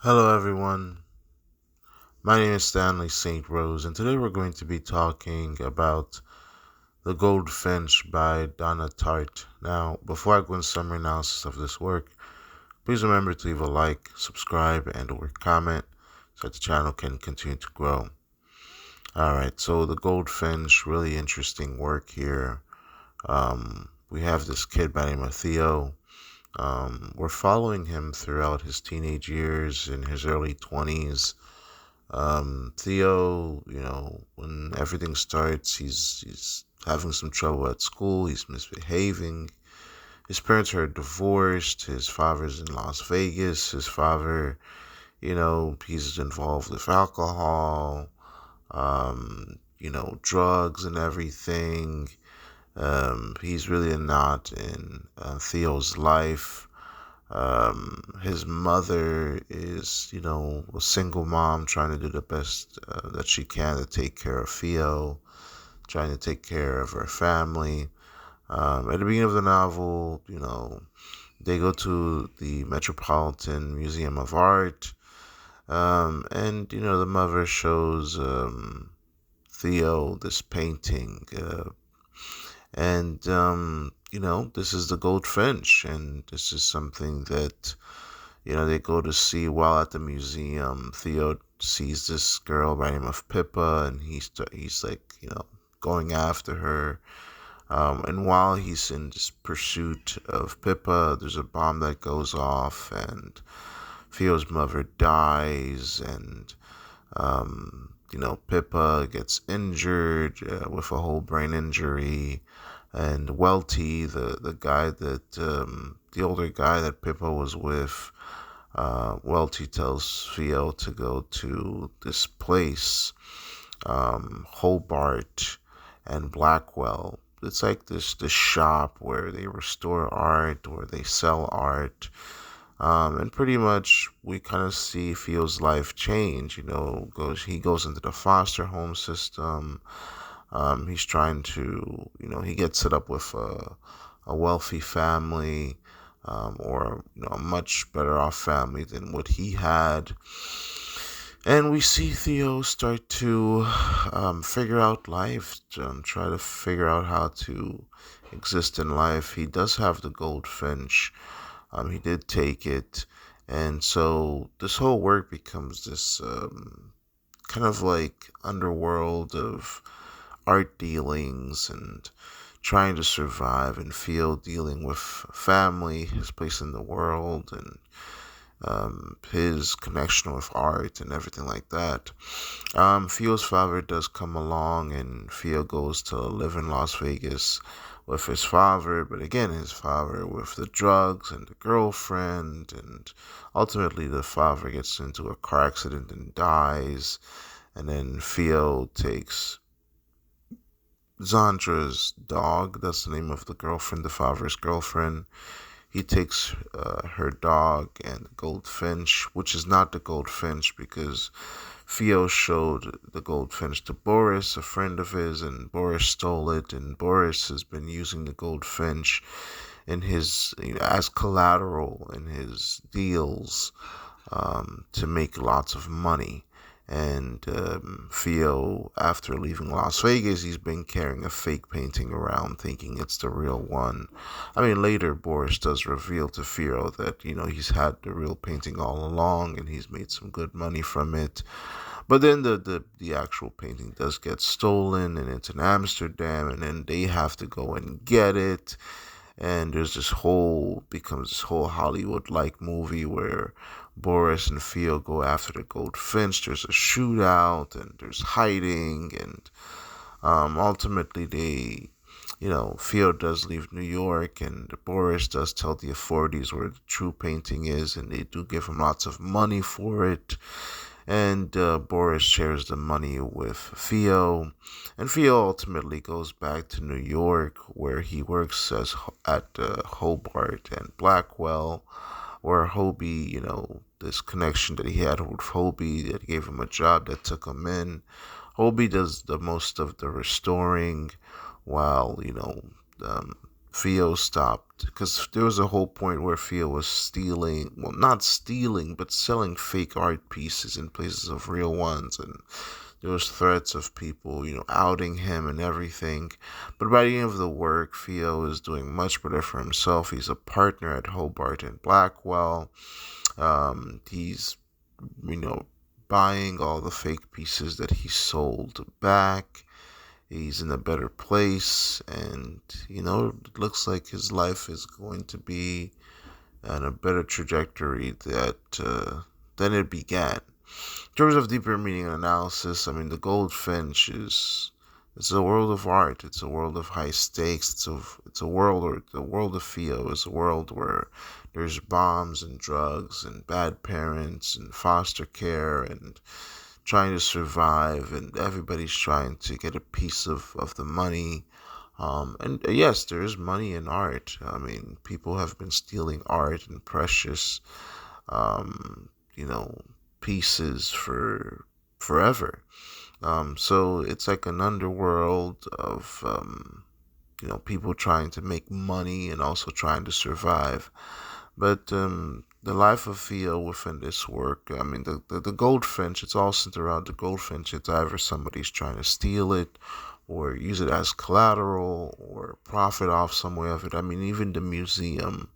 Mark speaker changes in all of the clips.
Speaker 1: Hello, everyone. My name is Stanley St. Rose, and today we're going to be talking about The Goldfinch by Donna Tartt. Now, before I go into summary analysis of this work, please remember to leave a like, subscribe, and/or comment so that the channel can continue to grow. Alright, so The Goldfinch, really interesting work here. We have this kid by the name of Theo. We're following him throughout his teenage years, in his early 20s. Theo, when everything starts, he's having some trouble at school. He's misbehaving. His parents are divorced. His father's in Las Vegas. His father, he's involved with alcohol, drugs and everything. He's really not in Theo's life. His mother is, a single mom trying to do the best that she can to take care of Theo, trying to take care of her family. At the beginning of the novel, they go to the Metropolitan Museum of Art, and, the mother shows Theo this painting, and this is the Goldfinch, and this is something that they go to see while at the museum. Theo sees this girl by the name of Pippa, and he's like, going after her. And while he's in this pursuit of Pippa, there's a bomb that goes off, and Theo's mother dies, and Pippa gets injured with a whole brain injury, and Welty, the guy that the older guy that Pippa was with, Welty tells Theo to go to this place, Hobart and Blackwell. It's like this shop where they restore art, where they sell art. And pretty much we kind of see Theo's life change. He goes into the foster home system. He's trying to, he gets set up with a wealthy family, or a much better off family than what he had. And we see Theo start to figure out life, try to figure out how to exist in life. He does have the Goldfinch. He did take it. And so this whole work becomes this kind of like underworld of art dealings and trying to survive, and Theo dealing with family, his place in the world, and his connection with art and everything like that. Theo's father does come along, and Theo goes to live in Las Vegas with his father, but again, his father with the drugs and the girlfriend, and ultimately the father gets into a car accident and dies, and then Theo takes Zandra's dog. That's the name of the girlfriend, the father's girlfriend. He takes her dog and the Goldfinch, which is not the Goldfinch because Theo showed the Goldfinch to Boris, a friend of his, and Boris stole it. And Boris has been using the Goldfinch in his, as collateral in his deals, to make lots of money. And Theo, after leaving Las Vegas, he's been carrying a fake painting around, thinking it's the real one. I mean, later Boris does reveal to Theo that he's had the real painting all along, and he's made some good money from it. But then the actual painting does get stolen, and it's in Amsterdam, and then they have to go and get it. And becomes this whole Hollywood-like movie where Boris and Theo go after the Goldfinch. There's a shootout, and there's hiding, and ultimately Theo does leave New York, and Boris does tell the authorities where the true painting is, and they do give him lots of money for it. And Boris shares the money with Theo, and Theo ultimately goes back to New York, where he works at Hobart and Blackwell, where Hobie, this connection that he had with Hobie that gave him a job that took him in. Hobie does the most of the restoring, while Theo stopped, because there was a whole point where Theo was stealing, well, not stealing, but selling fake art pieces in places of real ones, and there was threats of people, outing him and everything. But by the end of the work, Theo is doing much better for himself. He's a partner at Hobart and Blackwell. He's, you know, buying all the fake pieces that he sold back. He's in a better place, and it looks like his life is going to be on a better trajectory than it began. In terms of deeper meaning and analysis, I mean, the Goldfinch is it's a world of art. It's a world of high stakes. It's a world, or the world of Theo is a world where there's bombs and drugs and bad parents and foster care and trying to survive, and everybody's trying to get a piece of the money. And yes, there is money in art. I mean, people have been stealing art and precious, um, you know, pieces for forever. So it's like an underworld of, people trying to make money and also trying to survive. But the life of Theo within this work, I mean, the goldfinch, it's all centered around the goldfinch. It's either somebody's trying to steal it or use it as collateral or profit off some way of it. I mean, even the museum,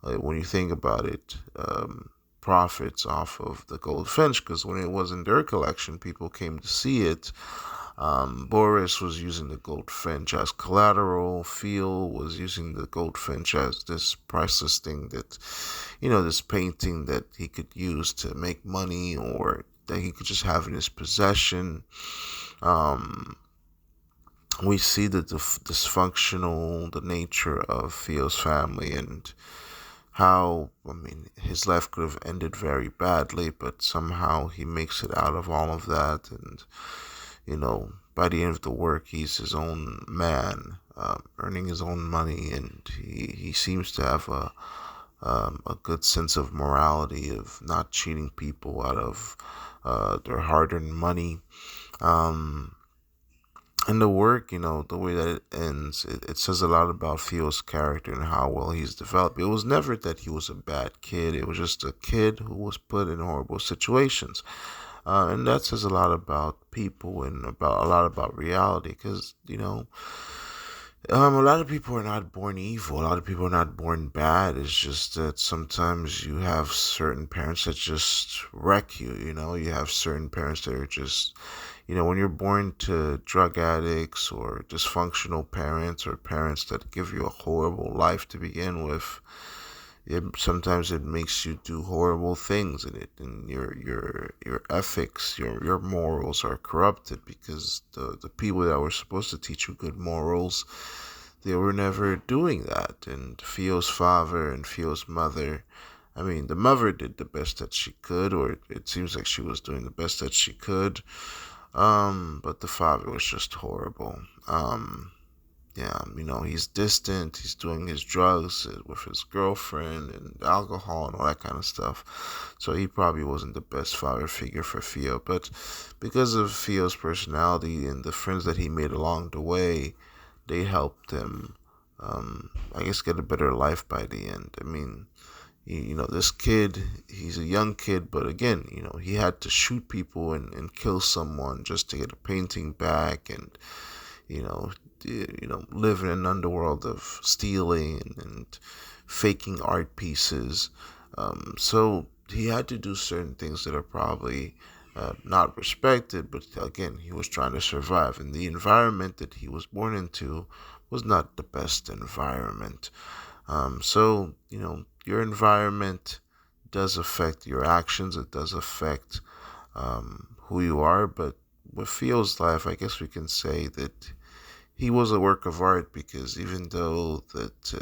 Speaker 1: when you think about it, profits off of the goldfinch, because when it was in their collection, people came to see it. Boris was using the goldfinch as collateral. Phil was using the goldfinch as this priceless thing that, this painting that he could use to make money or that he could just have in his possession. Um, we see the dysfunctional, the nature of Theo's family, and how, I mean, his life could have ended very badly, but somehow he makes it out of all of that. And, by the end of the work, he's his own man, earning his own money, and he seems to have a good sense of morality, of not cheating people out of their hard-earned money. Um, and the work, the way that it ends, it says a lot about Theo's character and how well he's developed. It was never that he was a bad kid. It was just a kid who was put in horrible situations. And that says a lot about people and about a lot about reality, because, a lot of people are not born evil. A lot of people are not born bad. It's just that sometimes you have certain parents that just wreck you. You have certain parents that are just, when you're born to drug addicts or dysfunctional parents or parents that give you a horrible life to begin with, sometimes it makes you do horrible things, and your ethics, your morals are corrupted, because the people that were supposed to teach you good morals, they were never doing that. And Theo's father and Theo's mother, I mean, the mother did the best that she could, or it seems like she was doing the best that she could. But the father was just horrible. Yeah, he's distant. He's doing his drugs with his girlfriend and alcohol and all that kind of stuff. So he probably wasn't the best father figure for Theo. But because of Theo's personality and the friends that he made along the way, they helped him, I guess, get a better life by the end. I mean, this kid, he's a young kid, but again, he had to shoot people and kill someone just to get a painting back, and, you know, live in an underworld of stealing and faking art pieces. So he had to do certain things that are probably not respected, but again, he was trying to survive. And the environment that he was born into was not the best environment. So, your environment does affect your actions, it does affect who you are. But with Theo's life, I guess we can say that he was a work of art, because even though that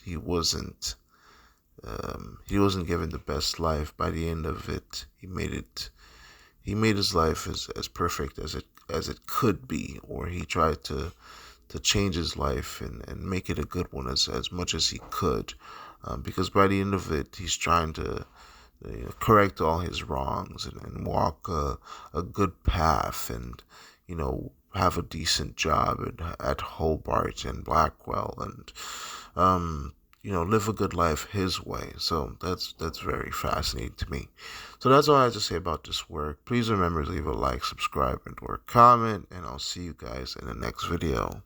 Speaker 1: he wasn't given the best life, by the end of it, he made his life as perfect as it could be, or he tried to change his life and make it a good one as much as he could, because by the end of it, he's trying to correct all his wrongs, and walk a good path, and have a decent job at Hobart and Blackwell, and live a good life his way. So that's very fascinating to me. So that's all I have to say about this work. Please remember to leave a like, subscribe, and or comment, and I'll see you guys in the next video.